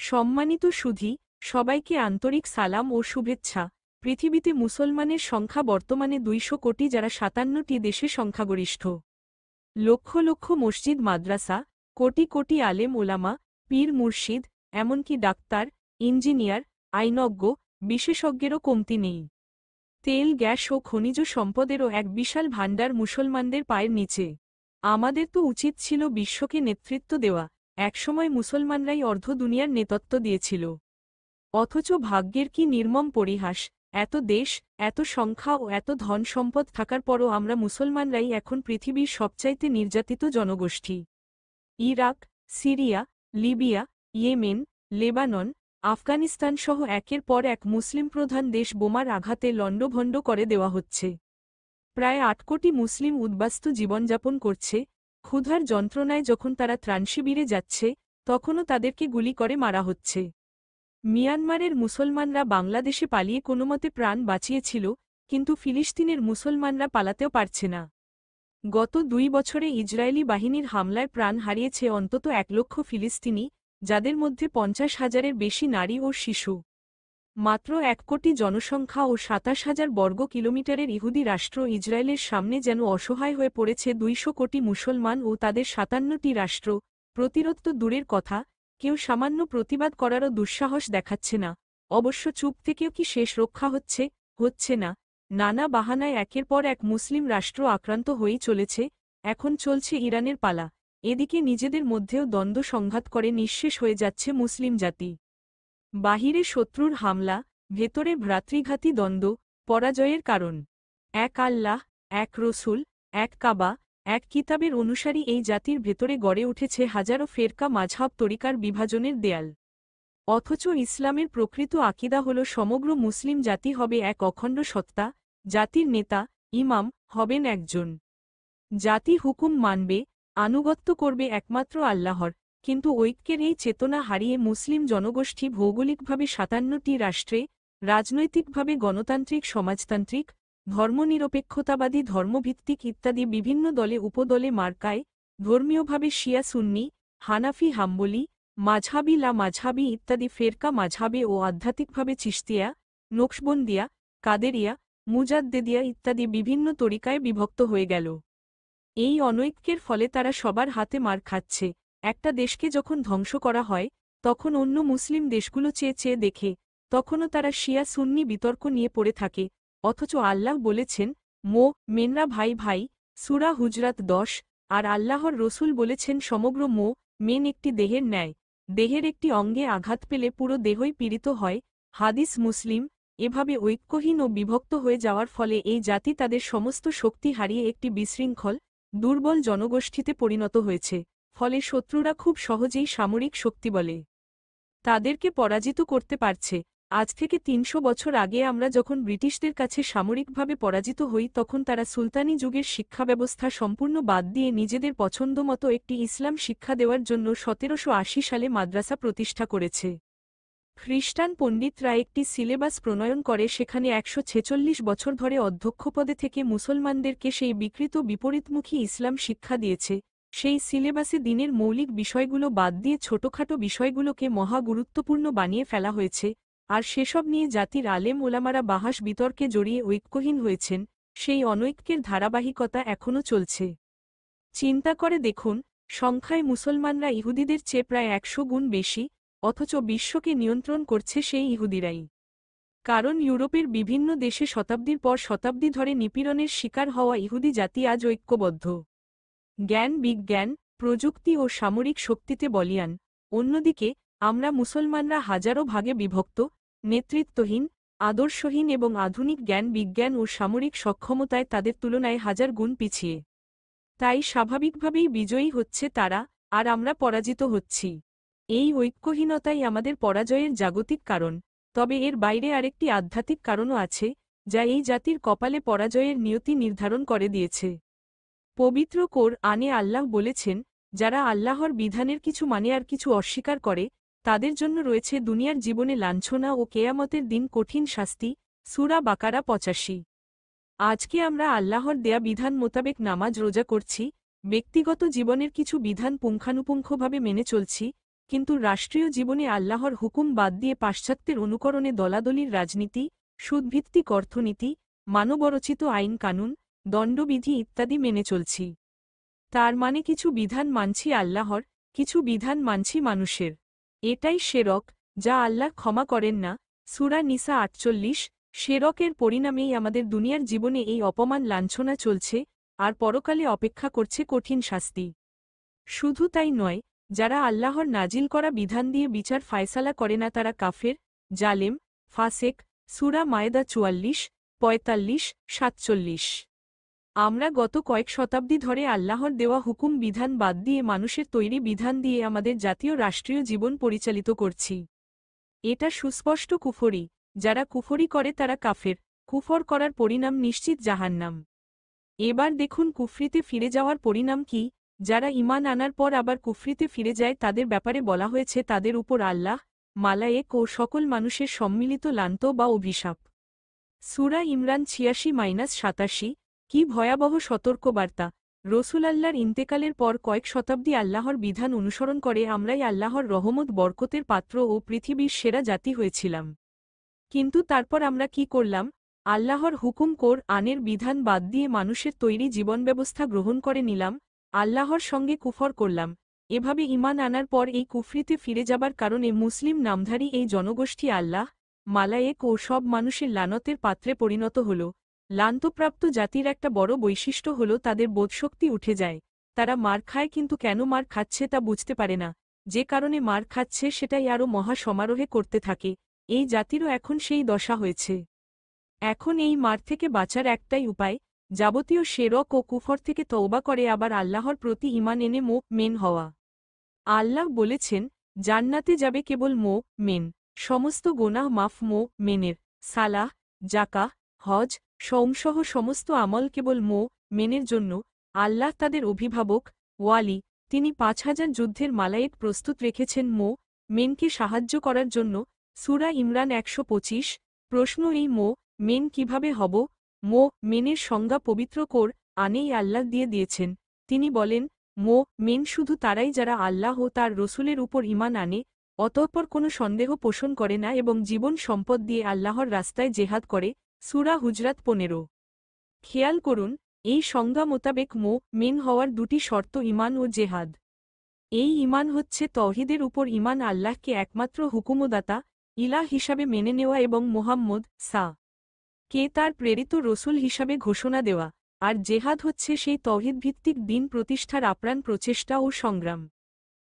সম্মানিত সুধী, সবাইকে আন্তরিক সালাম ও শুভেচ্ছা। পৃথিবীতে মুসলমানের সংখ্যা বর্তমানে ২০০ কোটি, যারা ৫৭টি দেশে সংখ্যাগরিষ্ঠ। লক্ষ লক্ষ মসজিদ মাদ্রাসা, কোটি কোটি আলেম ওলামা, পীর মুর্শিদ, এমনকি ডাক্তার, ইঞ্জিনিয়ার, আইনজ্ঞ, বিশেষজ্ঞেরও কমতি নেই। তেল, গ্যাস ও খনিজ সম্পদেরও এক বিশাল ভাণ্ডার মুসলমানদের পায়ের নিচে। আমাদের তো উচিত ছিল বিশ্বকে নেতৃত্ব দেওয়া। একসময় মুসলমানরাই অর্ধ দুনিয়ার নেতৃত্ব দিয়েছিল। অথচ ভাগ্যের কি নির্মম পরিহাস, এত দেশ, এত সংখ্যা ও এত ধন সম্পদ থাকার পরও আমরা মুসলমানরাই এখন পৃথিবীর সবচাইতে নির্যাতিত জনগোষ্ঠী। Iraq, Syria, Libya, Yemen, Lebanon, Afghanistan সহ একের পর এক মুসলিম প্রধান দেশ বোমার আঘাতে লণ্ডভণ্ড করে দেওয়া হচ্ছে। প্রায় ৮ কোটি মুসলিম উদ্বাস্তু জীবনযাপন করছে। ক্ষুধার যন্ত্রণায় যখন তারা ত্রাণশিবিরে যাচ্ছে, তখনও তাদেরকে গুলি করে মারা হচ্ছে। মিয়ানমারের মুসলমানরা বাংলাদেশে পালিয়ে কোনোমতে প্রাণ বাঁচিয়েছিল, কিন্তু ফিলিস্তিনের মুসলমানরা পালাতেও পারছে না। গত ২ বছরে ইসরায়েলি বাহিনীর হামলায় প্রাণ হারিয়েছে অন্তত ১ লক্ষ ফিলিস্তিনি, যাদের মধ্যে ৫০,০০০-এর বেশি নারী ও শিশু। মাত্র ১ কোটি জনসংখ্যা ও ২৭,০০০ বর্গ কিলোমিটারের ইহুদি রাষ্ট্র ইসরায়েলের সামনে যেন অসহায় হয়ে পড়েছে ২০০ কোটি মুসলমান ও তাদের ৫৭টি রাষ্ট্র। প্রতিরোধ তো দূরের কথা, কেউ সামান্য প্রতিবাদ করারও দুঃসাহস দেখাচ্ছে না। অবশ্য চুপ থেকেও কি শেষ রক্ষা হচ্ছে? হচ্ছে না। নানা বাহানায় একের পর এক মুসলিম রাষ্ট্র আক্রান্ত হয়েই চলেছে। এখন চলছে ইরানের পালা। এদিকে নিজেদের মধ্যেও দ্বন্দ্ব সংঘাত করে নিঃশেষ হয়ে যাচ্ছে মুসলিম জাতি। বাহিরে শত্রুর হামলা, ভেতরে ভ্রাতৃঘাতী দ্বন্দ্ব, পরাজয়ের কারণ এক আল্লাহ, এক রসুল, এক কাবা, এক কিতাবের অনুসারী এই জাতির ভেতরে গড়ে উঠেছে হাজারো ফেরকা মাঝহাব তরিকার বিভাজনের দেয়াল। অথচ ইসলামের প্রকৃত আকিদা হল সমগ্র মুসলিম জাতি হবে এক অখণ্ড সত্তা, জাতির নেতা, ইমাম, হবেন একজন। জাতি হুকুম মানবে, আনুগত্য করবে একমাত্র আল্লাহর। কিন্তু ঐক্যের এই চেতনা হারিয়ে মুসলিম জনগোষ্ঠী ভৌগোলিকভাবে ৫৭টি রাষ্ট্রে, রাজনৈতিকভাবে গণতান্ত্রিক সমাজতান্ত্রিক, ধর্মনিরপেক্ষতাবাদী ধর্মভিত্তিক ইত্যাদি বিভিন্ন দলে উপদলে মার্কায়, ধর্মীয়ভাবে শিয়া সুন্নি, হানাফি হাম্বলি, মাঝহাবি লা মাঝহাবি ইত্যাদি ফেরকা মাঝহাবে ও আধ্যাত্মিকভাবে চিশতিয়া, নকশবন্দিয়া, কাদেরিয়া, মুজাদ্দেদিয়া ইত্যাদি বিভিন্ন তরিকায় বিভক্ত হয়ে গেল। এই অনৈক্যের ফলে তারা সবার হাতে মার খাচ্ছে। একটা দেশকে যখন ধ্বংস করা হয়, তখন অন্য মুসলিম দেশগুলো চেয়ে চেয়ে দেখে, তখনও তারা শিয়া সুন্নি বিতর্ক নিয়ে পড়ে থাকে। অথচ আল্লাহ বলেছেন, মেনরা ভাই ভাই, সূরা হুজরাত ১০, আর আল্লাহর রসুল বলেছেন সমগ্র মেন একটি দেহের ন্যায়। দেহের একটি অঙ্গে আঘাত পেলে পুরো দেহই পীড়িত হয়। হাদিস মুসলিম। এভাবে ঐক্যহীন ও বিভক্ত হয়ে যাওয়ার ফলে এই জাতি তাদের সমস্ত শক্তি হারিয়ে একটি বিশৃঙ্খল, দুর্বল জনগোষ্ঠীতে পরিণত হয়েছে। ফলে শত্রুরা খুব সহজেই সামরিক শক্তি বলে তাদেরকে পরাজিত করতে পারছে। আজ থেকে ৩০০ বছর আগে আমরা যখন ব্রিটিশদের কাছে সামরিকভাবে পরাজিত হই, তখন তারা সুলতানি যুগের শিক্ষাব্যবস্থা সম্পূর্ণ বাদ দিয়ে নিজেদের পছন্দমতো একটি ইসলাম শিক্ষা দেওয়ার জন্য ১৭৮০ সালে মাদ্রাসা প্রতিষ্ঠা করেছে। খ্রিস্টান পণ্ডিতরা একটি সিলেবাস প্রণয়ন করে সেখানে ১৪৬ বছর ধরে অধ্যক্ষপদে থেকে মুসলমানদেরকে সেই বিকৃত বিপরীতমুখী ইসলাম শিক্ষা দিয়েছে। সেই সিলেবাসে দিনের মৌলিক বিষয়গুলো বাদ দিয়ে ছোটখাটো বিষয়গুলোকে মহা গুরুত্বপূর্ণ বানিয়ে ফেলা হয়েছে, আর সেসব নিয়ে জাতির আলেম ওলামারা বাহাস বিতর্কে জড়িয়ে ঐক্যহীন হয়েছেন। সেই অনৈক্যের ধারাবাহিকতা এখনও চলছে। চিন্তা করে দেখুন, সংখ্যায় মুসলমানরা ইহুদিদের চেয়ে প্রায় ১০০ গুণ বেশি, অথচ বিশ্বকে নিয়ন্ত্রণ করছে সেই ইহুদিরাই। কারণ ইউরোপের বিভিন্ন দেশে শতাব্দীর পর শতাব্দী ধরে নিপীড়নের শিকার হওয়া ইহুদি জাতি আজ ঐক্যবদ্ধ। জ্ঞান, বিজ্ঞান, প্রযুক্তি ও সামরিক শক্তিতে বলীয়ান। অন্যদিকে আমরা মুসলমানরা হাজারো ভাগে বিভক্ত, নেতৃত্বহীন, আদর্শহীন এবং আধুনিক জ্ঞান বিজ্ঞান ও সামরিক সক্ষমতায় তাদের তুলনায় হাজার গুণ পিছিয়ে। তাই স্বাভাবিকভাবেই বিজয়ী হচ্ছে তারা, আর আমরা পরাজিত হচ্ছি। এই ঐক্যহীনতাই আমাদের পরাজয়ের জাগতিক কারণ। তবে এর বাইরে আরেকটি আধ্যাত্মিক কারণও আছে, যা এই জাতির কপালে পরাজয়ের নিয়তি নির্ধারণ করে দিয়েছে। পবিত্র কোরআনে আল্লাহ বলেছেন, যারা আল্লাহর বিধানের কিছু মানে আর কিছু অস্বীকার করে, তাদের জন্য রয়েছে দুনিয়ার জীবনে লাঞ্ছনা ও কেয়ামতের দিন কঠিন শাস্তি। সূরা বাকারা ৮৫। আজকে আমরা আল্লাহর দেয়া বিধান মোতাবেক নামাজ রোজা করছি, ব্যক্তিগত জীবনের কিছু বিধান পুঙ্খানুপুঙ্খভাবে মেনে চলছি, কিন্তু রাষ্ট্রীয় জীবনে আল্লাহর হুকুম বাদ দিয়ে পাশ্চাত্যের অনুকরণে দলাদলির রাজনীতি, সুদভিত্তিক অর্থনীতি, মানবরচিত আইন কানুন, দণ্ডবিধি ইত্যাদি মেনে চলছি। তার মানে কিছু বিধান মানছি আল্লাহর, কিছু বিধান মানছি মানুষের। এটাই শিরক, যা আল্লাহ ক্ষমা করেন না। সূরা নিসা ৪৮। শিরকের পরিণামেই আমাদের দুনিয়ার জীবনে এই অপমান লাঞ্ছনা চলছে, আর পরকালে অপেক্ষা করছে কঠিন শাস্তি। শুধু তাই নয়, যারা আল্লাহর নাজিল করা বিধান দিয়ে বিচার ফায়সালা করে না তারা কাফের, জালেম, ফাসেক। সূরা মায়েদা ৪৪, ৪৫, ৪৭। আমরা গত কয়েক শতাব্দী ধরে আল্লাহর দেওয়া হুকুম বিধান বাদ দিয়ে মানুষের তৈরি বিধান দিয়ে আমাদের জাতীয় রাষ্ট্রীয় জীবন পরিচালিত করছি। এটা সুস্পষ্ট কুফরি। যারা কুফরি করে তারা কাফের, কুফর করার পরিণাম নিশ্চিত জাহান্নাম। এবার দেখুন কুফরিতে ফিরে যাওয়ার পরিণাম কি। যারা ঈমান আনার পর আবার কুফরিতে ফিরে যায় তাদের ব্যাপারে বলা হয়েছে তাদের উপর আল্লাহ, মালায়েক ও সকল মানুষের সম্মিলিত লান্ত বা অভিশাপ। সূরা ইমরান ৮৬-৮৭। কি ভয়াবহ সতর্কবার্তা! রসূলুল্লাহর ইন্তেকালের পর কয়েক শতাব্দী আল্লাহর বিধান অনুসরণ করে আমরাই আল্লাহর রহমত বরকতের পাত্র ও পৃথিবীর সেরা জাতি হয়েছিলাম। কিন্তু তারপর আমরা কি করলাম? আল্লাহর হুকুম আনের বিধান বাদ দিয়ে মানুষের তৈরি জীবনব্যবস্থা গ্রহণ করে নিলাম, আল্লাহর সঙ্গে কুফর করলাম। এভাবে ঈমান আনার পর এই কুফরিতে ফিরে যাবার কারণে মুসলিম নামধারী এই জনগোষ্ঠী আল্লাহ, মালায়েক ও সব মানুষের লানতের পাত্রে পরিণত হল। লান্তপ্রাপ্ত জাতির একটা বড় বৈশিষ্ট্য হল তাদের বোধশক্তি উঠে যায়। তারা মার খায় কিন্তু কেন মার খাচ্ছে তা বুঝতে পারে না। যে কারণে মার খাচ্ছে সেটাই আরও মহা সমারোহে করতে থাকে। এই জাতিরও এখন সেই দশা হয়েছে। এখন এই মার থেকে বাঁচার একটাই উপায়, যাবতীয় শিরক ও কুফর থেকে তওবা করে আবার আল্লাহর প্রতি ঈমান এনে মুমিন হওয়া। আল্লাহ বলেছেন, জান্নাতে যাবে কেবল মুমিন। সমস্ত গুনাহ মাফ মুমিনের। সালাহ, যাকাহ, হজ, সওমসহ সমস্ত আমল কেবল মুমিনের জন্য। আল্লাহ তাদের অভিভাবক, ওয়ালি। তিনি ৫,০০০ যুদ্ধের মালায়েক প্রস্তুত রেখেছেন মুমিনকে সাহায্য করার জন্য। সূরা ইমরান ১২৫। প্রশ্ন, এই মুমিন কিভাবে হব? মুমিনের সংজ্ঞা পবিত্র কোরআনেই আল্লাহ দিয়েছেন। তিনি বলেন, মুমিন শুধু তারাই যারা আল্লাহ ও তার রসূলের উপর ঈমান আনে, অতঃপর কোনো সন্দেহ পোষণ করে না এবং জীবন সম্পদ দিয়ে আল্লাহর রাস্তায় জেহাদ করে। সূরা হুজরাত ১৫। খেয়াল করুন, এই সংজ্ঞা মোতাবেক মুমিন হওয়ার দুটি শর্ত ঈমান ও জেহাদ। এই ঈমান হচ্ছে তৌহিদের উপর ঈমান, আল্লাহকে একমাত্র হুকুমদাতা ইলাহ হিসাবে মেনে নেওয়া এবং মুহাম্মদ কে তার প্রেরিত রসূল হিসাবে ঘোষণা দেওয়া। আর জেহাদ হচ্ছে সেই তৌহিদভিত্তিক দিন প্রতিষ্ঠার আপ্রাণ প্রচেষ্টা ও সংগ্রাম।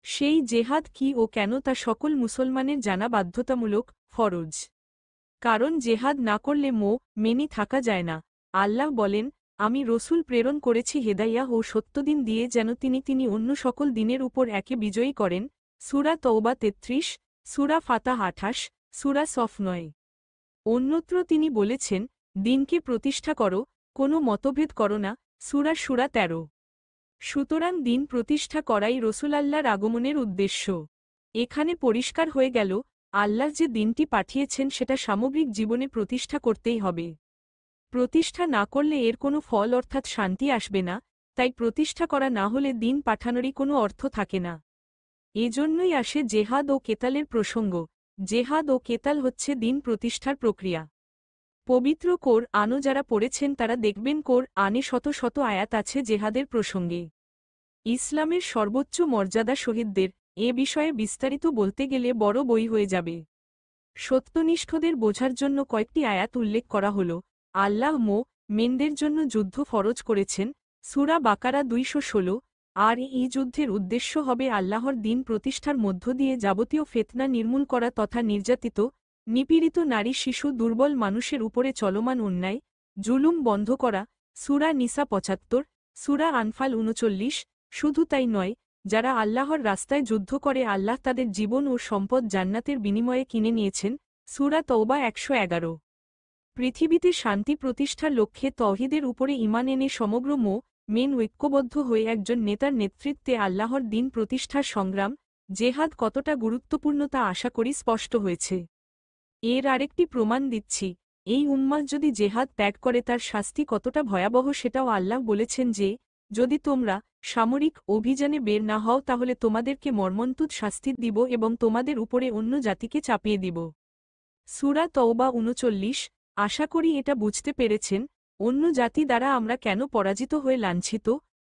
সেই জেহাদ কি ও কেন তা সকল মুসলমানের জানা বাধ্যতামূলক, ফরজ। কারণ জেহাদ না করলে মুমিনই থাকা যায় না। আল্লাহ বলেন, আমি রসূল প্রেরণ করেছি হেদাইয়া ও সত্যদিন দিয়ে যেন তিনি অন্য সকল দিনের উপর একে বিজয়ী করেন। সূরা তওবা ৩৩, সূরা ফাতাহ ২৮, সূরা সফ ৯। অন্যত্র তিনি বলেছেন, দিনকে প্রতিষ্ঠা করো, কোনো মতভেদ করো না। সূরা শুরা ১৩। সুতরাং দিন প্রতিষ্ঠা করাই রসূলুল্লাহর আগমনের উদ্দেশ্য। এখানে পরিষ্কার হয়ে গেল, আল্লাহ যে দিনটি পাঠিয়েছেন সেটা সামগ্রিক জীবনে প্রতিষ্ঠা করতেই হবে। প্রতিষ্ঠা না করলে এর কোনো ফল অর্থাৎ শান্তি আসবে না। তাই প্রতিষ্ঠা করা না হলে দিন পাঠানোরই কোনো অর্থ থাকে না। এজন্যই আসে জেহাদ ও কেতালের প্রসঙ্গ। জেহাদ ও কেতাল হচ্ছে দিন প্রতিষ্ঠার প্রক্রিয়া। পবিত্র কোরআনও যারা পড়েছেন তারা দেখবেন কোরআনে শত শত আয়াত আছে জেহাদের প্রসঙ্গে। ইসলামের সর্বোচ্চ মর্যাদা শহীদদের। এ বিষয়ে বিস্তারিত বলতে গেলে বড় বই হয়ে যাবে। সত্যনিষ্ঠদের বোঝার জন্য কয়েকটি আয়াত উল্লেখ করা হল। আল্লাহ মুমিনদের জন্য যুদ্ধ ফরজ করেছেন। সূরা বাকারা ২১৬। আর এই যুদ্ধের উদ্দেশ্য হবে আল্লাহর দিন প্রতিষ্ঠার মধ্য দিয়ে যাবতীয় ফিতনা নির্মূল করা তথা নির্যাতিত, নিপীড়িত নারী, শিশু, দুর্বল মানুষের উপরে চলমান অন্যায়, জুলুম বন্ধ করা। সূরা নিসা ৭৫, সূরা আনফাল ৩৯। শুধু তাই নয়, যারা আল্লাহর রাস্তায় যুদ্ধ করে আল্লাহ তাদের জীবন ও সম্পদ জান্নাতের বিনিময়ে কিনে নিয়েছেন। সূরা তওবা ১১১। পৃথিবীতে শান্তি প্রতিষ্ঠার লক্ষ্যে তৌহিদের উপরে ঈমান এনে সমগ্র মুমিন ঐক্যবদ্ধ হয়ে একজন নেতার নেতৃত্বে আল্লাহর দিন প্রতিষ্ঠার সংগ্রাম, জেহাদ কতটা গুরুত্বপূর্ণ তা আশা করি স্পষ্ট হয়েছে। এর আরেকটি প্রমাণ দিচ্ছি, এই উম্মাহ যদি জেহাদ ত্যাগ করে তার শাস্তি কতটা ভয়াবহ সেটাও আল্লাহ বলেছেন যে, যদি তোমরা সামরিক অভিযানে বের না হও তাহলে তোমাদেরকে মর্মন্তুদ শাস্তি দিব এবং তোমাদের উপরে অন্য জাতিকে চাপিয়ে দিব। সূরা তওবা ৩৯। আশা করি এটা বুঝতে পেরেছেন অন্য জাতি দ্বারা আমরা কেন পরাজিত হয়ে লাঞ্ছিত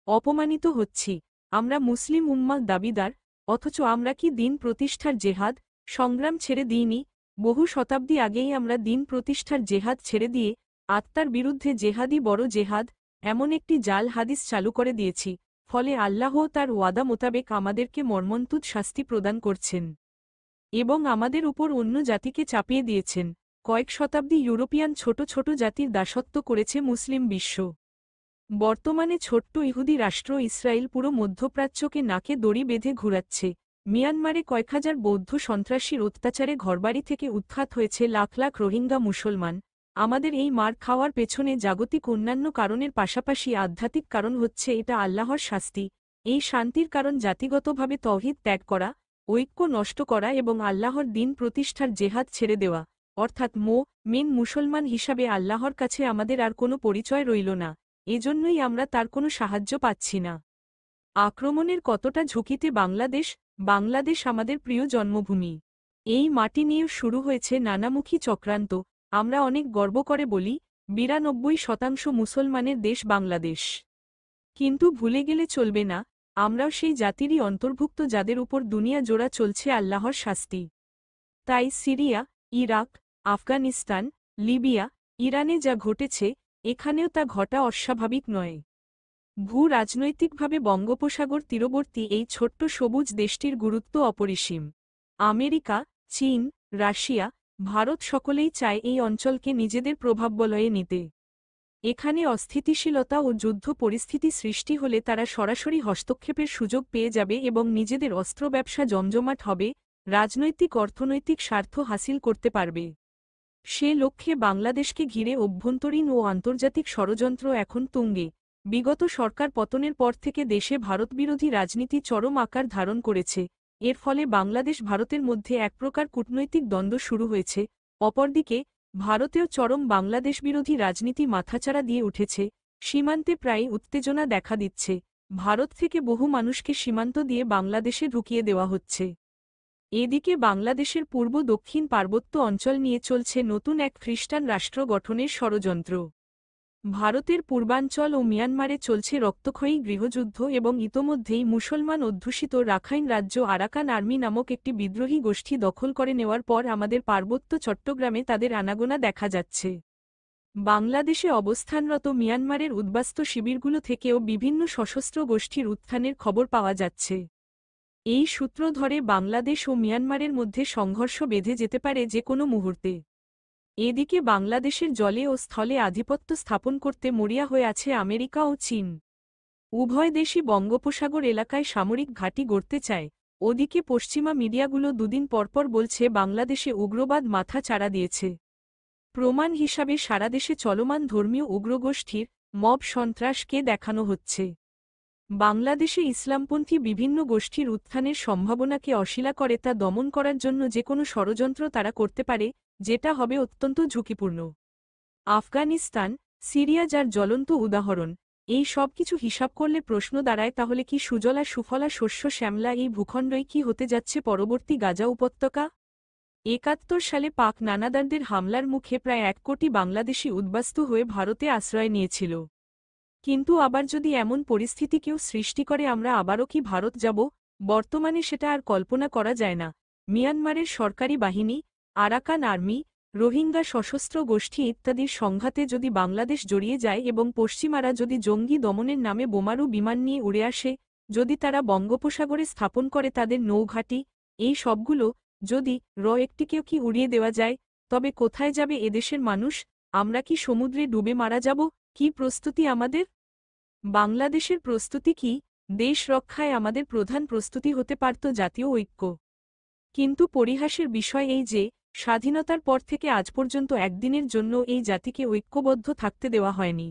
অপমানিত হচ্ছি। আমরা মুসলিম উম্মাহ দাবিদার, অথচ আমরা কি দিন প্রতিষ্ঠার জেহাদ সংগ্রাম ছেড়ে দিইনি? বহু শতাব্দী আগেই আমরা দিন প্রতিষ্ঠার জেহাদ ছেড়ে দিয়ে আত্মার বিরুদ্ধে জেহাদি বড় জেহাদ এমন একটি জাল হাদিস চালু করে দিয়েছি। ফলে আল্লাহ তার ওয়াদা মোতাবেক আমাদেরকে মর্মন্তুদ শাস্তি প্রদান করছেন এবং আমাদের উপর অন্য জাতিকে চাপিয়ে দিয়েছেন। কয়েক শতাব্দী ইউরোপিয়ান ছোট ছোট জাতির দাসত্ব করেছে মুসলিম বিশ্ব। বর্তমানে ছোট্ট ইহুদি রাষ্ট্র ইসরায়েল পুরো মধ্যপ্রাচ্যকে নাকে দড়ি বেঁধে ঘুরাচ্ছে। মিয়ানমারে কয়েক হাজার বৌদ্ধ সন্ত্রাসীর অত্যাচারে ঘরবাড়ি থেকে উৎখাত হয়েছে লাখ লাখ রোহিঙ্গা মুসলমান। আমাদের এই মার খাওয়ার পেছনে জাগতিক অন্যান্য কারণের পাশাপাশি আধ্যাত্মিক কারণ হচ্ছে এটা আল্লাহর শাস্তি। এই শান্তির কারণ জাতিগতভাবে তৌহিদ ত্যাগ করা, ঐক্য নষ্ট করা এবং আল্লাহর দিন প্রতিষ্ঠার জেহাদ ছেড়ে দেওয়া, অর্থাৎ মেন মুসলমান হিসাবে আল্লাহর কাছে আমাদের আর কোনো পরিচয় রইল না। এজন্যই আমরা তার কোনো সাহায্য পাচ্ছি না। আক্রমণের কতটা ঝুঁকিতে বাংলাদেশ আমাদের প্রিয় জন্মভূমি। এই মাটি নিয়েও শুরু হয়েছে নানামুখী চক্রান্ত। আমরা অনেক গর্ব করে বলি ৯২% মুসলমানের দেশ বাংলাদেশ। কিন্তু ভুলে গেলে চলবে না আমরাও সেই জাতিরই অন্তর্ভুক্ত যাদের উপর দুনিয়া জোড়া চলছে আল্লাহর শাস্তি। তাই সিরিয়া, ইরাক, আফগানিস্তান, লিবিয়া, ইরানে যা ঘটেছে এখানেও তা ঘটা অস্বাভাবিক নয়। ভূ-রাজনৈতিকভাবে বঙ্গোপসাগর তীরবর্তী এই ছোট্ট সবুজ দেশটির গুরুত্ব অপরিসীম। আমেরিকা, চীন, রাশিয়া, ভারত সকলেই চায় এই অঞ্চলকে নিজেদের প্রভাববলয়ে নিতে। এখানে অস্থিতিশীলতা ও যুদ্ধ পরিস্থিতি সৃষ্টি হলে তারা সরাসরি হস্তক্ষেপের সুযোগ পেয়ে যাবে এবং নিজেদের অস্ত্র ব্যবসা জমজমাট হবে, রাজনৈতিক অর্থনৈতিক স্বার্থ হাসিল করতে পারবে। সে লক্ষ্যে বাংলাদেশকে ঘিরে অভ্যন্তরীণ ও আন্তর্জাতিক ষড়যন্ত্র এখন তুঙ্গে। বিগত সরকার পতনের পর থেকে দেশে ভারতবিরোধী রাজনীতি চরম আকার ধারণ করেছে। এর ফলে বাংলাদেশ ভারতের মধ্যে এক প্রকার কূটনৈতিক দ্বন্দ্ব শুরু হয়েছে। অপরদিকে ভারতেও চরম বাংলাদেশবিরোধী রাজনীতি মাথাচাড়া দিয়ে উঠেছে। সীমান্তে প্রায় উত্তেজনা দেখা দিচ্ছে। ভারত থেকে বহু মানুষকে সীমান্ত দিয়ে বাংলাদেশে ঢুকিয়ে দেওয়া হচ্ছে। এদিকে বাংলাদেশের পূর্ব দক্ষিণ পার্বত্য অঞ্চল নিয়ে চলছে নতুন এক খ্রিস্টান রাষ্ট্র গঠনের ষড়যন্ত্র। ভারতের পূর্বাঞ্চল ও মিয়ানমারে চলছে রক্তক্ষয়ী গৃহযুদ্ধ এবং ইতোমধ্যেই মুসলমান অধ্যুষিত রাখাইন রাজ্য আরাকান আর্মি নামক একটি বিদ্রোহী গোষ্ঠী দখল করে নেওয়ার পর আমাদের পার্বত্য চট্টগ্রামে তাদের আনাগোনা দেখা যাচ্ছে। বাংলাদেশে অবস্থানরত মিয়ানমারের উদ্বাস্তু শিবিরগুলো থেকেও বিভিন্ন সশস্ত্র গোষ্ঠীর উত্থানের খবর পাওয়া যাচ্ছে। এই সূত্র ধরে বাংলাদেশ ও মিয়ানমারের মধ্যে সংঘর্ষ বেঁধে যেতে পারে যে কোনো মুহূর্তে। এদিকে বাংলাদেশের জলে ও স্থলে আধিপত্য স্থাপন করতে মরিয়া হয়ে আছে আমেরিকা ও চীন। উভয় দেশই বঙ্গোপসাগর এলাকায় সামরিক ঘাঁটি গড়তে চায়। ওদিকে পশ্চিমা মিডিয়াগুলো দুদিন পরপর বলছে বাংলাদেশে উগ্রবাদ মাথা চাড়া দিয়েছে। প্রমাণ হিসাবে সারা দেশে চলমান ধর্মীয় উগ্রগোষ্ঠীর মব সন্ত্রাসকে দেখানো হচ্ছে। বাংলাদেশে ইসলামপন্থী বিভিন্ন গোষ্ঠীর উত্থানের সম্ভাবনাকে অশিলা করে তা দমন করার জন্য যে কোনো ষড়যন্ত্র তারা করতে পারে, যেটা হবে অত্যন্ত ঝুঁকিপূর্ণ। আফগানিস্তান, সিরিয়া যার জ্বলন্ত উদাহরণ। এই সব কিছু হিসাব করলে প্রশ্ন দাঁড়ায় তাহলে কি সুজলা সুফলা শস্য শ্যামলা এই ভূখণ্ডই কি হতে যাচ্ছে পরবর্তী গাজা উপত্যকা? ৭১ সালে পাক নানাদারদের হামলার মুখে প্রায় ১ কোটি বাংলাদেশি উদ্বাস্তু হয়ে ভারতে আশ্রয় নিয়েছিল। কিন্তু আবার যদি এমন পরিস্থিতি কেউ সৃষ্টি করে আমরা আবারও কি ভারত যাব? বর্তমানে সেটা আর কল্পনা করা যায় না। মিয়ানমারের সরকারি বাহিনী, আরাকান আর্মি, রোহিঙ্গা সশস্ত্র গোষ্ঠী ইত্যাদির সংঘাতে যদি বাংলাদেশ জড়িয়ে যায় এবং পশ্চিমারা যদি জঙ্গি দমনের নামে বোমারু বিমান নিয়ে উড়ে আসে, যদি তারা বঙ্গোপসাগরে স্থাপন করে তাদের নৌঘাঁটি, এই সবগুলো যদি একটিকেও কি উড়িয়ে দেওয়া যায়, তবে কোথায় যাবে এদেশের মানুষ? আমরা কি সমুদ্রে ডুবে মারা যাব? কি প্রস্তুতি আমাদের? বাংলাদেশের প্রস্তুতি কি? দেশ রক্ষায় আমাদের প্রধান প্রস্তুতি হতে পারত জাতীয় ঐক্য। কিন্তু পরিহাসের বিষয় এই যে স্বাধীনতার পর থেকে আজ পর্যন্ত একদিনের জন্য এই জাতিকে ঐক্যবদ্ধ থাকতে দেওয়া হয়নি।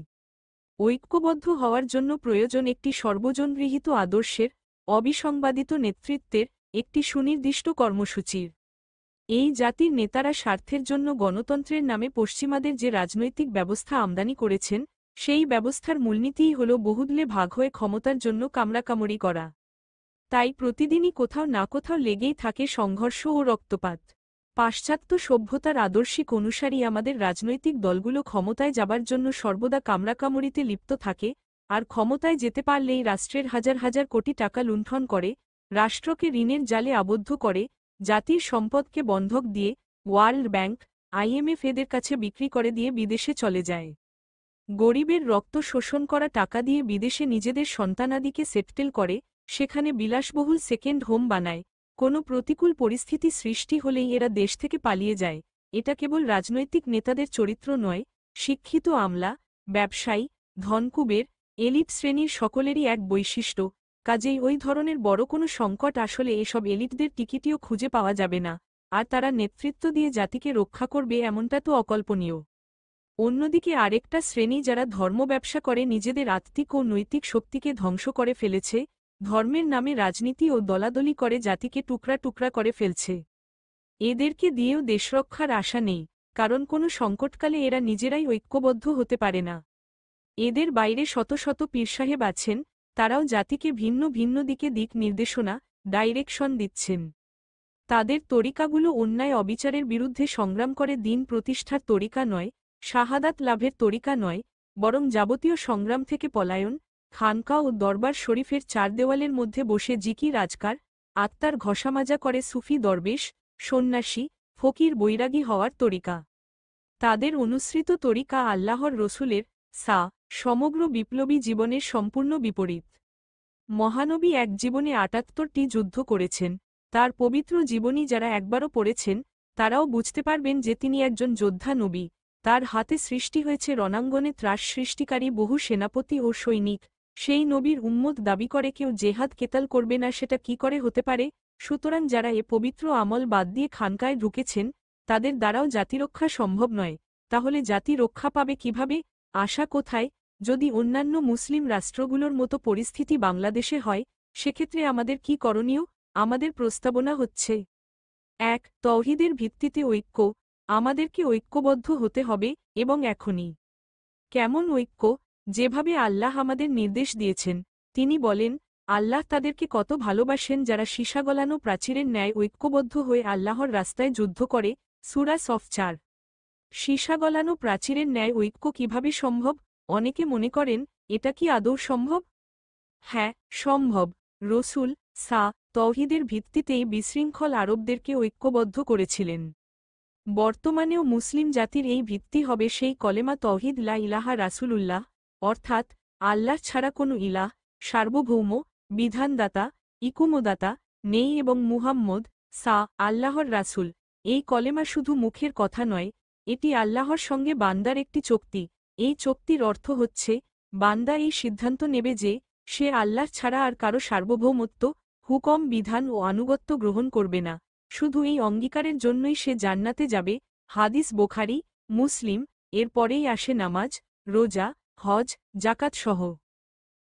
ঐক্যবদ্ধ হওয়ার জন্য প্রয়োজন একটি সর্বজনগৃহীত আদর্শের, অবিসংবাদিত নেতৃত্বের, একটি সুনির্দিষ্ট কর্মসূচির। এই জাতির নেতারা স্বার্থের জন্য গণতন্ত্রের নামে পশ্চিমাদের যে রাজনৈতিক ব্যবস্থা আমদানি করেছেন, সেই ব্যবস্থার মূলনীতিই হল বহুদলে ভাগ হয়ে ক্ষমতার জন্য কামড়াকামড়ি করা। তাই প্রতিদিনই কোথাও না কোথাও লেগেই থাকে সংঘর্ষ ও রক্তপাত। পাশ্চাত্য সভ্যতার আদর্শিক অনুসারী আমাদের রাজনৈতিক দলগুলো ক্ষমতায় যাবার জন্য সর্বদা কামড়াকামড়িতে লিপ্ত থাকে, আর ক্ষমতায় যেতে পারলেই রাষ্ট্রের হাজার হাজার কোটি টাকা লুণ্ঠন করে, রাষ্ট্রকে ঋণের জালে আবদ্ধ করে, জাতির সম্পদকে বন্ধক দিয়ে ওয়ার্ল্ড ব্যাংক, IMF এদের কাছে বিক্রি করে দিয়ে বিদেশে চলে যায়। গরিবের রক্ত শোষণ করা টাকা দিয়ে বিদেশে নিজেদের সন্তানাদিকে সেটেল করে, সেখানে বিলাসবহুল সেকেন্ড হোম বানায়। কোনো প্রতিকূল পরিস্থিতি সৃষ্টি হলেই এরা দেশ থেকে পালিয়ে যায়। এটা কেবল রাজনৈতিক নেতাদের চরিত্র নয়, শিক্ষিত আমলা, ব্যবসায়ী, ধনকুবের, এলিট শ্রেণীর সকলেরই এক বৈশিষ্ট্য। কাজেই ওই ধরনের বড় কোনো সংকট আসলে এসব এলিটদের টিকিটিও খুঁজে পাওয়া যাবে না, আর তারা নেতৃত্ব দিয়ে জাতিকে রক্ষা করবে এমনটা তো অকল্পনীয়। অন্যদিকে আরেকটা শ্রেণী যারা ধর্ম ব্যবসা করে নিজেদের আত্মিক ও নৈতিক শক্তিকে ধ্বংস করে ফেলেছে, ধর্মের নামে রাজনীতি ও দলাদলি করে জাতিকে টুকরা টুকরা করে ফেলছে। এদেরকে দিয়েও দেশরক্ষার আশা নেই, কারণ কোনো সংকটকালে এরা নিজেরাই ঐক্যবদ্ধ হতে পারে না। এদের বাইরে শত শত পীরসাহেব আছেন, তারাও জাতিকে ভিন্ন ভিন্ন দিক নির্দেশনা, ডাইরেকশন দিচ্ছেন। তাদের তরিকাগুলো অন্যায় অবিচারের বিরুদ্ধে সংগ্রাম করে দিন প্রতিষ্ঠার তরিকা নয়, শাহাদাত লাভের তরিকা নয়, বরং যাবতীয় সংগ্রাম থেকে পলায়ন, খানকা ও দরবার শরীফের চার দেওয়ালের মধ্যে বসে জিকির আজকার, আত্মার ঘষামাজা করে সুফি দরবেশ, সন্ন্যাসী, ফকির বৈরাগী হওয়ার তরিকা। তাদের অনুসৃত তরিকা আল্লাহর রসুলের সমগ্র বিপ্লবী জীবনের সম্পূর্ণ বিপরীত। মহানবী এক জীবনে ৭৮টি যুদ্ধ করেছেন, তার পবিত্র জীবনী যারা একবারও পড়েছেন, তারাও বুঝতে পারবেন যে তিনি একজন যোদ্ধা নবী। তার হাতে সৃষ্টি হয়েছে রণাঙ্গনে ত্রাস সৃষ্টিকারী বহু সেনাপতি ও সৈনিক। সেই নবীর উম্মত দাবি করে কেউ জেহাদ কেতাল করবে না, সেটা কি করে হতে পারে? সুতরাং যারা এ পবিত্র আমল বাদ দিয়ে খানকায় ঢুকেছেন, তাদের দ্বারাও জাতিরক্ষা সম্ভব নয়। তাহলে জাতি রক্ষা পাবে কিভাবে? আশা কোথায়? যদি অন্যান্য মুসলিম রাষ্ট্রগুলোর মতো পরিস্থিতি বাংলাদেশে হয়, সেক্ষেত্রে আমাদের কি করণীয়? আমাদের প্রস্তাবনা হচ্ছে ১. তৌহিদের ভিত্তিতে ঐক্য। আমাদেরকে ঐক্যবদ্ধ হতে হবে, এবং এখনই। কেমন ঐক্য? যেভাবে আল্লাহ আমাদের নির্দেশ দিয়েছেন। তিনি বলেন, আল্লাহ তাদেরকে কত ভালোবাসেন যারা সীসা-গলানো প্রাচীরের ন্যায় ঐক্যবদ্ধ হয়ে আল্লাহর রাস্তায় যুদ্ধ করে। সূরা সফ ৪। সীসা-গলানো প্রাচীরের ন্যায় ঐক্য কিভাবে সম্ভব? অনেকে মনে করেন, এটা কি আদৌ সম্ভব? হ্যাঁ, সম্ভব। রসুল তৌহিদের ভিত্তিতেই বিশৃঙ্খল আরবদেরকে ঐক্যবদ্ধ করেছিলেন। বর্তমানেও মুসলিম জাতির এই ভিত্তি হবে সেই কলেমা তৌহিদ লা ইলাহা রাসূলুল্লাহ, অর্থাৎ আল্লাহ ছাড়া কোনো ইলাহ, সার্বভৌম, বিধানদাতা, ইকুমদাতা নেই এবং মুহাম্মদ আল্লাহর রাসূল। এই কলেমা শুধু মুখের কথা নয়, এটি আল্লাহর সঙ্গে বান্দার একটি চুক্তি। এই চুক্তির অর্থ হচ্ছে, বান্দা এই সিদ্ধান্ত নেবে যে সে আল্লাহ ছাড়া আর কারো সার্বভৌমত্ব, হুকম, বিধান ও আনুগত্য গ্রহণ করবে না। শুধু এই অঙ্গীকারের জন্যই সে জান্নাতে যাবে। হাদিস বোখারি, মুসলিম। এর পরেই আসে নামাজ, রোজা, হজ, জাকাত সহ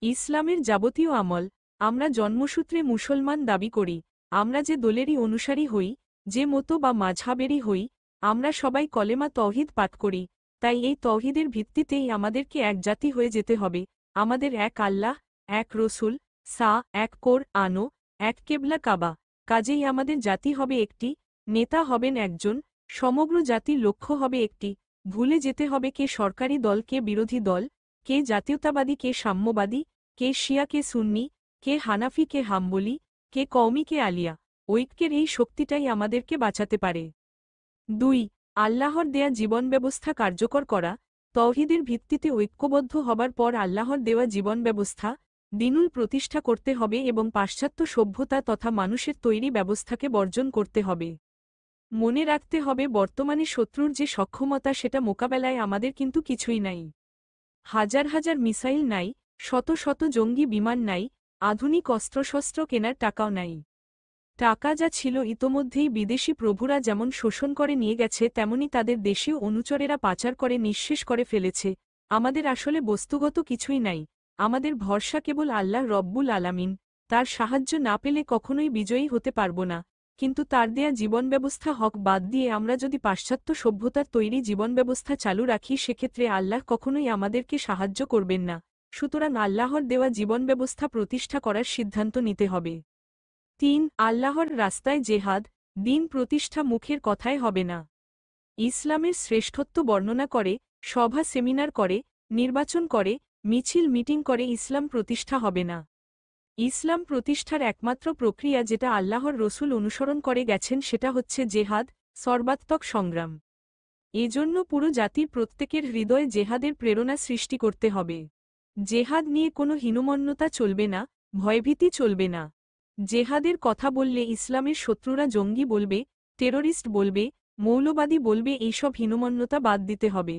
ইসলামের যাবতীয় আমল। আমরা জন্মসূত্রে মুসলমান দাবি করি। আমরা যে দলেরই অনুসারী হই, যে মতো বা মাঝহাবেরই হই, আমরা সবাই কলেমা তৌহিদ পাঠ করি। তাই এই তৌহিদের ভিত্তিতেই আমাদেরকে এক জাতি হয়ে যেতে হবে। আমাদের এক আল্লাহ, এক রসুল, এক কোরআন, এক কেবলা কাবা। কাজেই আমাদের জাতি হবে একটি, নেতা হবেন একজন, সমগ্র জাতির লক্ষ্য হবে একটি। ভুলে যেতে হবে কে সরকারি দল, কে বিরোধী দল, কে জাতীয়তাবাদী, কে সাম্যবাদী, কে শিয়া, কে সুন্নি, কে হানাফি, কে হাম্বলি, কে কওমি, কে আলিয়া। ঐক্যের এই শক্তিটাই আমাদেরকে বাঁচাতে পারে। ২. আল্লাহর দেয়া জীবন ব্যবস্থা কার্যকর করা। তৌহিদের ভিত্তিতে ঐক্যবদ্ধ হবার পর আল্লাহর দেওয়া জীবন ব্যবস্থা দিনুল প্রতিষ্ঠা করতে হবে এবং পাশ্চাত্য সভ্যতা তথা মানুষের তৈরি ব্যবস্থাকে বর্জন করতে হবে। মনে রাখতে হবে বর্তমানে শত্রুর যে সক্ষমতা সেটা মোকাবেলায় আমাদের কিন্তু কিছুই নাই। হাজার হাজার মিসাইল নাই, শত শত জঙ্গি বিমান নাই, আধুনিক অস্ত্রশস্ত্র কেনার টাকাও নাই। টাকা যা ছিল ইতোমধ্যেই বিদেশি প্রভুরা যেমন শোষণ করে নিয়ে গেছে, তেমনি তাদের দেশীয় অনুচরেরা পাচার করে নিঃশেষ করে ফেলেছে। আমাদের আসলে বস্তুগত কিছুই নাই। আমাদের ভরসা কেবল আল্লাহ রব্বুল আলামিন। তার সাহায্য না পেলে কখনোই বিজয়ী হতে পারব না। কিন্তু তার দেয়া জীবনব্যবস্থা হক বাদ দিয়ে আমরা যদি পাশ্চাত্য সভ্যতার তৈরি জীবনব্যবস্থা চালু রাখি সেক্ষেত্রে আল্লাহ কখনোই আমাদেরকে সাহায্য করবেন না, সুতরাং আল্লাহর দেওয়া জীবনব্যবস্থা প্রতিষ্ঠা করার সিদ্ধান্ত নিতে হবে। ৩. আল্লাহর রাস্তায় জেহাদ, দিন প্রতিষ্ঠা মুখের কথায় হবে না। ইসলামের শ্রেষ্ঠত্ব বর্ণনা করে, সভা সেমিনার করে, নির্বাচন করে, মিছিল মিটিং করে ইসলাম প্রতিষ্ঠা হবে না। ইসলাম প্রতিষ্ঠার একমাত্র প্রক্রিয়া যেটা আল্লাহর রসুল অনুসরণ করে গেছেন সেটা হচ্ছে জেহাদ, সর্বাত্মক সংগ্রাম। এজন্য পুরো জাতির প্রত্যেকের হৃদয়ে জেহাদের প্রেরণা সৃষ্টি করতে হবে। জেহাদ নিয়ে কোনো হীনমন্যতা চলবে না, ভয়ভীতি চলবে না। জেহাদের কথা বললে ইসলামের শত্রুরা জঙ্গি বলবে, টেররিস্ট বলবে, মৌলবাদী বলবে, এইসব হীনমন্যতা বাদ দিতে হবে।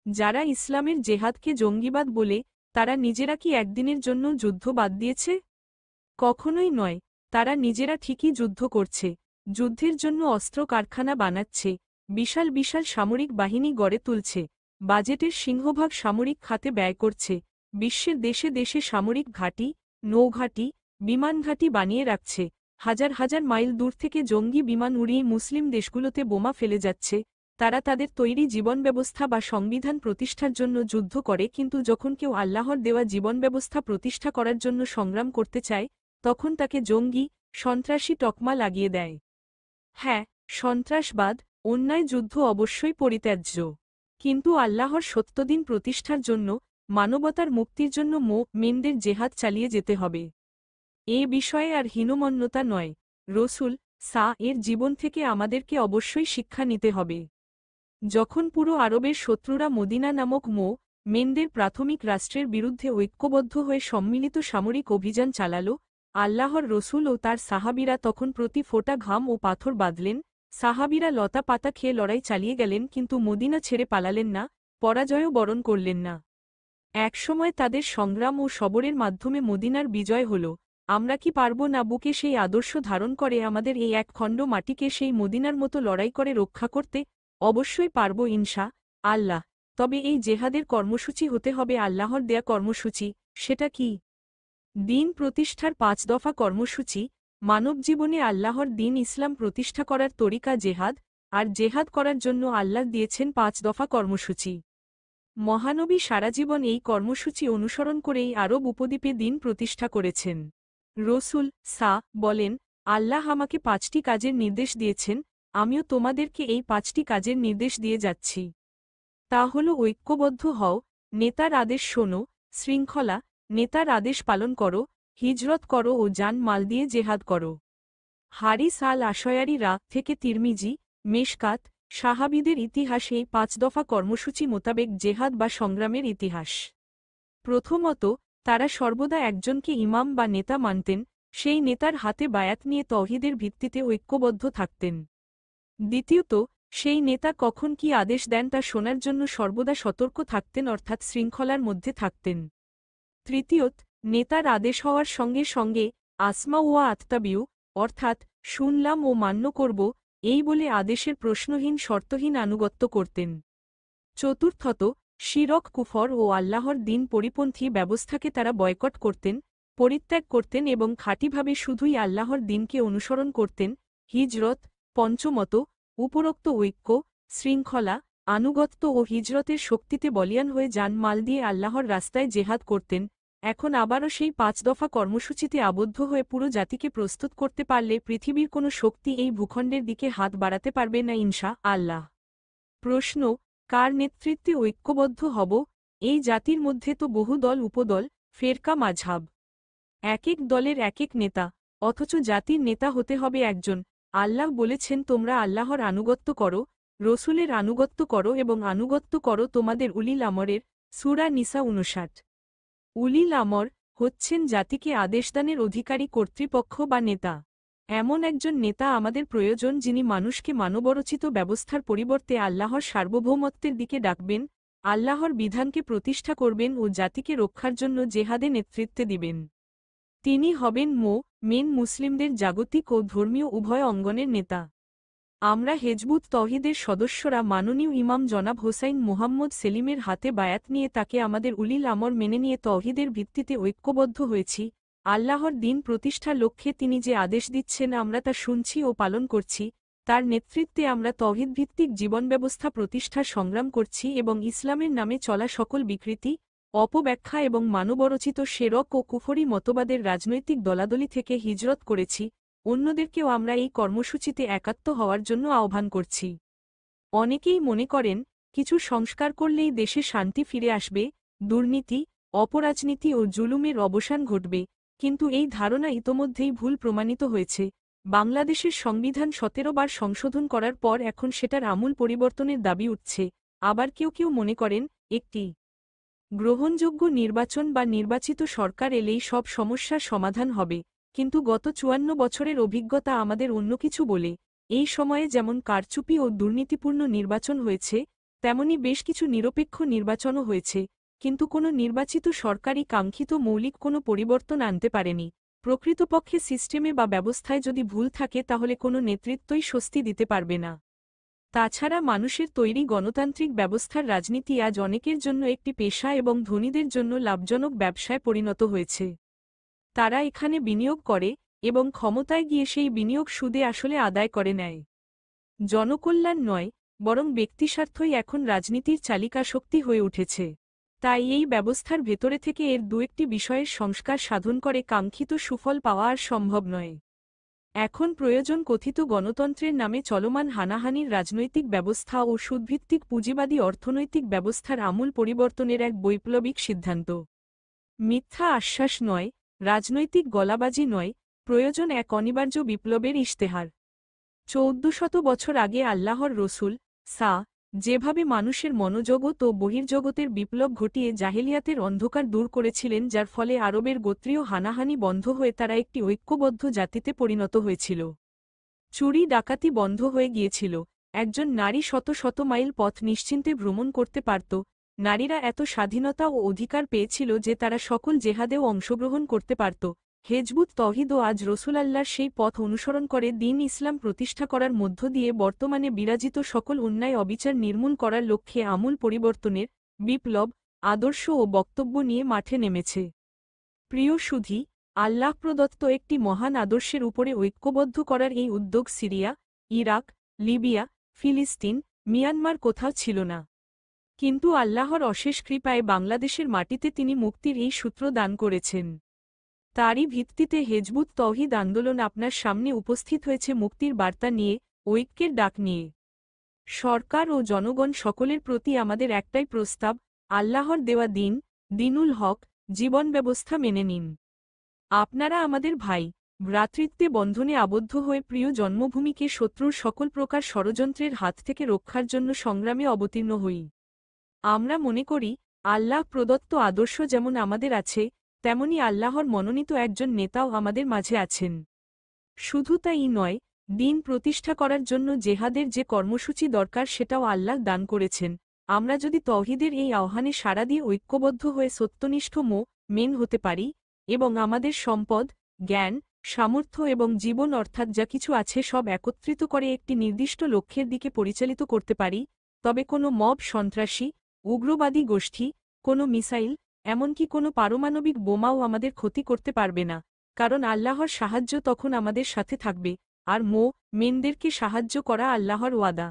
যারা ইসলামের জেহাদকে জঙ্গিবাদ বলে, তারা নিজেরা কি একদিনের জন্য যুদ্ধ বাদ দিয়েছে? কখনোই নয়। তারা নিজেরা ঠিকই যুদ্ধ করছে, যুদ্ধের জন্য অস্ত্র কারখানা বানাচ্ছে, বিশাল বিশাল সামরিক বাহিনী গড়ে তুলছে, বাজেটের সিংহভাগ সামরিক খাতে ব্যয় করছে, বিশ্বের দেশে দেশে সামরিক ঘাঁটি, নৌঘাঁটি, বিমানঘাঁটি বানিয়ে রাখছে, হাজার হাজার মাইল দূর থেকে জঙ্গি বিমান উড়িয়ে মুসলিম দেশগুলোতে বোমা ফেলে যাচ্ছে। তারা তাদের তৈরি জীবনব্যবস্থা বা সংবিধান প্রতিষ্ঠার জন্য যুদ্ধ করে, কিন্তু যখন কেউ আল্লাহর দেওয়া জীবনব্যবস্থা প্রতিষ্ঠা করার জন্য সংগ্রাম করতে চায় তখন তাকে জঙ্গি, সন্ত্রাসী তকমা লাগিয়ে দেয়। হ্যাঁ, সন্ত্রাসবাদ, অন্যায় যুদ্ধ অবশ্যই পরিত্যাজ্য, কিন্তু আল্লাহর সত্যদিন প্রতিষ্ঠার জন্য, মানবতার মুক্তির জন্য মুমিনদের জেহাদ চালিয়ে যেতে হবে। এ বিষয়ে আর হীনমন্যতা নয়, রসুল এর জীবন থেকে আমাদেরকে অবশ্যই শিক্ষা নিতে হবে। যখন পুরো আরবের শত্রুরা মদিনা নামক মেনদের প্রাথমিক রাষ্ট্রের বিরুদ্ধে ঐক্যবদ্ধ হয়ে সম্মিলিত সামরিক অভিযান চালাল, আল্লাহর রসুল ও তার সাহাবীরা তখন প্রতি ফোঁটা ঘাম ও পাথর বাঁধলেন। সাহাবীরা লতা পাতা খেয়ে লড়াই চালিয়ে গেলেন, কিন্তু মদিনা ছেড়ে পালালেন না, পরাজয়ও বরণ করলেন না। একসময় তাদের সংগ্রাম ও সবরের মাধ্যমে মদিনার বিজয় হল। আমরা কি পারব না বুকে সেই আদর্শ ধারণ করে আমাদের এই এক খণ্ড মাটিকে সেই মদিনার মতো লড়াই করে রক্ষা করতে? অবশ্যই পারব ইনশা আল্লাহ। তবে এই জেহাদের কর্মসূচি হতে হবে আল্লাহর দেয়া কর্মসূচি। সেটা কি? দিন প্রতিষ্ঠার 5 দফা কর্মসূচি। মানবজীবনে আল্লাহর দিন ইসলাম প্রতিষ্ঠা করার তরিকা জেহাদ, আর জেহাদ করার জন্য আল্লাহ দিয়েছেন 5 দফা কর্মসূচি। মহানবী সারাজীবন এই কর্মসূচি অনুসরণ করেই আরব উপদ্বীপে দিন প্রতিষ্ঠা করেছেন। রসুল বলেন, আল্লাহ আমাকে 5টি কাজের নির্দেশ দিয়েছেন, আমিও তোমাদেরকে এই 5টি কাজের নির্দেশ দিয়ে যাচ্ছি। তা হল ঐক্যবদ্ধ হও, নেতার আদেশ শোনো, শৃঙ্খলা, নেতার আদেশ পালন করো, হিজরত করো ও জান মাল দিয়ে জেহাদ করো। হারিস আল আশয়ারি থেকে তিরমিজি, মেশকাত, সাহাবীদের ইতিহাস এই 5 দফা কর্মসূচি মোতাবেক জেহাদ বা সংগ্রামের ইতিহাস। প্রথমত, তারা সর্বদা একজনকে ইমাম বা নেতা মানতেন, সেই নেতার হাতে বায়াত নিয়ে তৌহিদের ভিত্তিতে ঐক্যবদ্ধ থাকতেন। দ্বিতীয়ত, সেই নেতা কখন কি আদেশ দেন তা শোনার জন্য সর্বদা সতর্ক থাকতেন, অর্থাৎ শৃঙ্খলার মধ্যে থাকতেন। তৃতীয়ত, নেতার আদেশ হওয়ার সঙ্গে সঙ্গে আসমা ওয়া আত্তাবিউ, অর্থাৎ শুনলাম ও মান্য করব, এই বলে আদেশের প্রশ্নহীন শর্তহীন আনুগত্য করতেন। চতুর্থত, শিরক, কুফর ও আল্লাহর দিন পরিপন্থী ব্যবস্থাকে তারা বয়কট করতেন, পরিত্যাগ করতেন এবং খাঁটিভাবে শুধুই আল্লাহর দিনকে অনুসরণ করতেন। হিজরত। পঞ্চমত, উপরোক্ত ঐক্য, শৃঙ্খলা, আনুগত্য ও হিজরতের শক্তিতে বলিয়ান হয়ে জান মাল দিয়ে আল্লাহর রাস্তায় জেহাদ করতেন। এখন আবারও সেই 5 দফা কর্মসূচিতে আবদ্ধ হয়ে পুরো জাতিকে প্রস্তুত করতে পারলে পৃথিবীর কোনো শক্তি এই ভূখণ্ডের দিকে হাত বাড়াতে পারবে না ইনশা আল্লাহ। প্রশ্ন, কার নেতৃত্বে ঐক্যবদ্ধ হব? এই জাতির মধ্যে তো বহু দল, উপদল, ফেরকা, মাঝহাব। এক এক দলের এক এক নেতা, অথচ জাতির নেতা হতে হবে একজন। আল্লাহ বলেছেন, তোমরা আল্লাহর আনুগত্য করো, রসুলের আনুগত্য করো এবং আনুগত্য করো তোমাদের উলিল আমরের। সূরা নিসা 59। উলিল আমর হচ্ছেন জাতিকে আদেশদানের অধিকারী কর্তৃপক্ষ বা নেতা। এমন একজন নেতা আমাদের প্রয়োজন যিনি মানুষকে মানবরচিত ব্যবস্থার পরিবর্তে আল্লাহর সার্বভৌমত্বের দিকে ডাকবেন, আল্লাহর বিধানকে প্রতিষ্ঠা করবেন ও জাতিকে রক্ষার জন্য জেহাদে নেতৃত্ব দিবেন। তিনি হবেন মেন মুসলিমদের জাগতিক ও ধর্মীয় উভয় অঙ্গনের নেতা। আমরা হেজবুত তৌহিদের সদস্যরা মাননীয় ইমাম জনাব হোসাইন মোহাম্মদ সেলিমের হাতে বায়াত নিয়ে তাকে আমাদের উলিল আমর মেনে নিয়ে তৌহিদের ভিত্তিতে ঐক্যবদ্ধ হয়েছি। আল্লাহর দিন প্রতিষ্ঠার লক্ষ্যে তিনি যে আদেশ দিচ্ছেন আমরা তা শুনছি ও পালন করছি, তার নেতৃত্বে আমরা তৌহিদভিত্তিক জীবনব্যবস্থা প্রতিষ্ঠার সংগ্রাম করছি এবং ইসলামের নামে চলা সকল বিকৃতি, অপব্যাখ্যা এবং মানবরচিত শেরক ও কুফরি মতবাদের রাজনৈতিক দলাদলি থেকে হিজরত করেছি, অন্যদেরকেও আমরা এই কর্মসূচিতে একাত্ম হওয়ার জন্য আহ্বান করছি। অনেকেই মনে করেন, কিছু সংস্কার করলেই দেশে শান্তি ফিরে আসবে, দুর্নীতি, অপরাজনীতি ও জুলুমের অবসান ঘটবে, কিন্তু এই ধারণা ইতোমধ্যেই ভুল প্রমাণিত হয়েছে। বাংলাদেশের সংবিধান ১৭ বার সংশোধন করার পর এখন সেটার আমূল পরিবর্তনের দাবি উঠছে। আবার কেউ কেউ মনে করেন, একটি গ্রহণযোগ্য নির্বাচন বা নির্বাচিত সরকার এলেই সব সমস্যার সমাধান হবে, কিন্তু গত ৫৪ বছরের অভিজ্ঞতা আমাদের অন্য কিছু বলে। এই সময়ে যেমন কারচুপি ও দুর্নীতিপূর্ণ নির্বাচন হয়েছে, তেমনি বেশ কিছু নিরপেক্ষ নির্বাচনও হয়েছে, কিন্তু কোনো নির্বাচিত সরকারই কাঙ্ক্ষিত মৌলিক কোনো পরিবর্তন আনতে পারেনি। প্রকৃতপক্ষে সিস্টেমে বা ব্যবস্থায় যদি ভুল থাকে তাহলে কোনো নেতৃত্বই স্বস্তি দিতে পারবে না। তাছাড়া মানুষের তৈরি গণতান্ত্রিক ব্যবস্থার রাজনীতি আজ অনেকের জন্য একটি পেশা এবং ধনীদের জন্য লাভজনক ব্যবসায় পরিণত হয়েছে। তারা এখানে বিনিয়োগ করে এবং ক্ষমতায় গিয়ে সেই বিনিয়োগ সুদে আসলে আদায় করে নেয়। জনকল্যাণ নয়, বরং ব্যক্তিস্বার্থই এখন রাজনীতির চালিকাশক্তি হয়ে উঠেছে। তাই এই ব্যবস্থার ভেতরে থেকে এর দু একটি বিষয়ের সংস্কার সাধন করে কাঙ্ক্ষিত সুফল পাওয়া আর সম্ভব নয়। এখন প্রয়োজন কথিত গণতন্ত্রের নামে চলমান হানাহানির রাজনৈতিক ব্যবস্থা ও সুদভিত্তিক পুঁজিবাদী অর্থনৈতিক ব্যবস্থার আমূল পরিবর্তনের এক বৈপ্লবিক সিদ্ধান্ত। মিথ্যা আশ্বাস নয়, রাজনৈতিক গলাবাজি নয়, প্রয়োজন এক অনিবার্য বিপ্লবের ইশতেহার। ১৪০০ বছর আগে আল্লাহর রসুল যেভাবে মানুষের মনোজগৎ ও বহির্জগতের বিপ্লব ঘটিয়ে জাহেলিয়াতের অন্ধকার দূর করেছিলেন, যার ফলে আরবের গোত্রীয় হানাহানি বন্ধ হয়ে তারা একটি ঐক্যবদ্ধ জাতিতে পরিণত হয়েছিল। চুরি ডাকাতি বন্ধ হয়ে গিয়েছিল, একজন নারী শত শত মাইল পথ নিশ্চিন্তে ভ্রমণ করতে পারত, নারীরা এত স্বাধীনতা ও অধিকার পেয়েছিল যে তারা সকল জেহাদেও অংশগ্রহণ করতে পারত। হেজবুত তৌহিদও আজ রসুলাল্লাহর সেই পথ অনুসরণ করে দিন ইসলাম প্রতিষ্ঠা করার মধ্য দিয়ে বর্তমানে বিরাজিত সকল অন্যায় অবিচার নির্মূল করার লক্ষ্যে আমূল পরিবর্তনের বিপ্লব আদর্শ ও বক্তব্য নিয়ে মাঠে নেমেছে। প্রিয় সুধী, আল্লাহ প্রদত্ত একটি মহান আদর্শের উপরে ঐক্যবদ্ধ করার এই উদ্যোগ সিরিয়া, ইরাক, লিবিয়া, ফিলিস্তিন, মিয়ানমার কোথাও ছিল না। কিন্তু আল্লাহর অশেষ কৃপায় বাংলাদেশের মাটিতে তিনি মুক্তির এই সূত্র দান করেছেন। তারই ভিত্তিতে হেজবুত তৌহিদ আন্দোলন আপনার সামনে উপস্থিত হয়েছে মুক্তির বার্তা নিয়ে, ঐক্যের ডাক নিয়ে। সরকার ও জনগণ সকলের প্রতি আমাদের একটাই প্রস্তাব, আল্লাহর দেওয়া দিনুল হক জীবন ব্যবস্থা মেনে নিন। আপনারা আমাদের ভাই, ভ্রাতৃত্বে বন্ধনে আবদ্ধ হয়ে প্রিয় জন্মভূমিকে শত্রুর সকল প্রকার ষড়যন্ত্রের হাত থেকে রক্ষার জন্য সংগ্রামে অবতীর্ণ হই। আমরা মনে করি, আল্লাহ প্রদত্ত আদর্শ যেমন আমাদের আছে, তেমনি আল্লাহর মনোনীত একজন নেতাও আমাদের মাঝে আছেন। শুধু তাই নয়, দিন প্রতিষ্ঠা করার জন্য জেহাদের যে কর্মসূচি দরকার সেটাও আল্লাহ দান করেছেন। আমরা যদি তৌহিদের এই আহ্বানে সাড়া দিয়ে ঐক্যবদ্ধ হয়ে সত্যনিষ্ঠ মেন হতে পারি এবং আমাদের সম্পদ, জ্ঞান, সামর্থ্য এবং জীবন অর্থাৎ যা কিছু আছে সব একত্রিত করে একটি নির্দিষ্ট লক্ষ্যের দিকে পরিচালিত করতে পারি, তবে কোনো মব সন্ত্রাসী, উগ্রবাদী গোষ্ঠী, কোনো মিসাইল, এমনকি কোনো পারমাণবিক বোমাও আমাদের ক্ষতি করতে পারবে না, কারণ আল্লাহর সাহায্য তখন আমাদের সাথে থাকবে, আর মেনদেরকে সাহায্য করা আল্লাহর ওয়াদা।